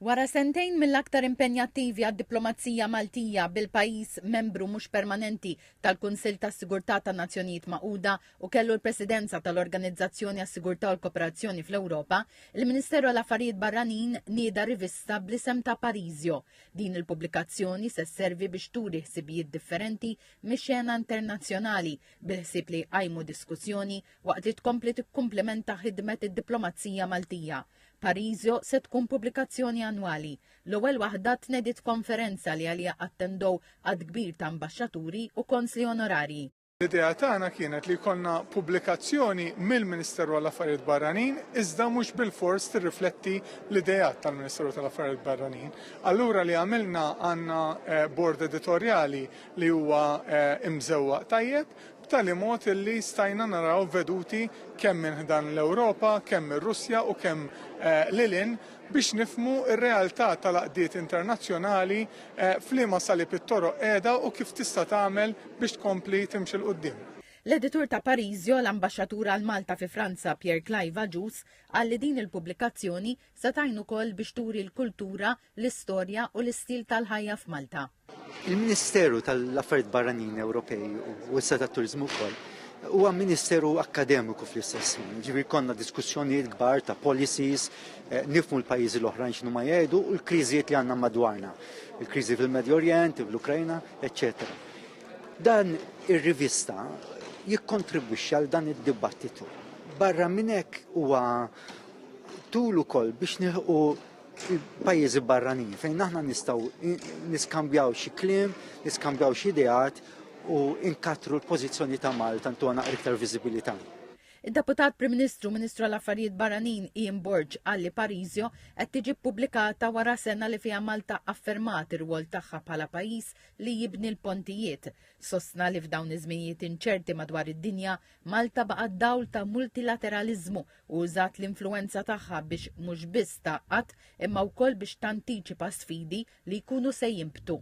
Wara sentejn mill-aktar impenjattivi għad-diplomazija Maltija bil-pajjiż membru mhux permanenti tal-Kunsill tas-Sigurtà tan-Nazzjonijiet Magħquda u kellu l-Presidenza tal-Organizzazzjoni għas-Sigurtà u l-Kooperazzjoni fl-Ewropa, il-Ministeru għall-Affarijiet Barranin nieda rivista bl-isem ta' Parisio. Din il-pubblikazzjoni se sservi biex turi ħsibijiet differenti mix-xena internazzjonali bil-ħsieb li jqajmu diskussjoni waqt li tkompli tikkumplementa ħidmet id-diplomazija Maltija. Parisio se tkun pubblikazzjoni annwali. L-ewwel waħda tnediet konferenza li għalija attendow għad kbir ta' ambaxxaturi u konsli onorari. L-idea tagħna kienet li jkollna pubblikazzjoni mill-Ministeru għall-Affarijiet Barranin iżda mhux bil-fors tirrifletti l-idejat tal-Ministeru tal-Affarijiet Barranin. Allura li għamilna għandna bord editorjali li huwa imżewwaq tajjeb b'tali mod li stajna naraw veduti kemm minn dan l-Ewropa, kemm ir-Russja u kemm lilin biex nifmu ir-realtà tal-għaqdiet internazzjonali f'liema salib it-toroq qiegħda u kif tista' tagħmel biex tkompli timxi l qudiem. L-editur ta' Parisio, l-ambasċatur għal Malta fi Franza Pierre Clive Ġus, għalli din il-pubblikazzjoni se tgħin ukoll biex turi l-kultura, l-istorja u l-istil tal-ħajja f'Malta. Il-Ministeru tal-Affarijiet Barranin Ewropej u issa tat-Turiżmu wkoll huwa Ministeru akademiku fl-istess ħin. Ġifieri konna diskussjonijiet kbar ta' policies, nifhmu l-pajjiżi l-oħrajn x'inhu ma jgħidu u l-kriżijiet li għandna madwarna. Il-kriżi fil-Medju Orjent, fl-Ukrajna, eċċetera. Dan ir-rivista jikkontribwixxi għal dan id-dibattitu. Barra minn hekk huwa tul ukoll biex nilħu il-pajjiżi barranin fejn aħna nistgħu niskambjaw xi kliem, niskambjaw xi ideat u inkatru l-pożizzjoni ta' Malta ntu għana iktar viżibilità. Id-Deputat Prim Ministru Ministru għall-Affarijiet Barranin Ian Borg għalli Parisio qed tiġi ppubblikata wara sena li fiha Malta affermat ir-rwol tagħha bħala pajjiż li jibni l-pontijiet. Sostna li f'dawn iż-żminijiet inċerti madwar id-dinja Malta baqgħet dawl ta' multilateraliżmu u użat l-influenza tagħha biex mhux biss taqqat imma wkoll biex tantiċipa sfidi li jkunu se jimbtu.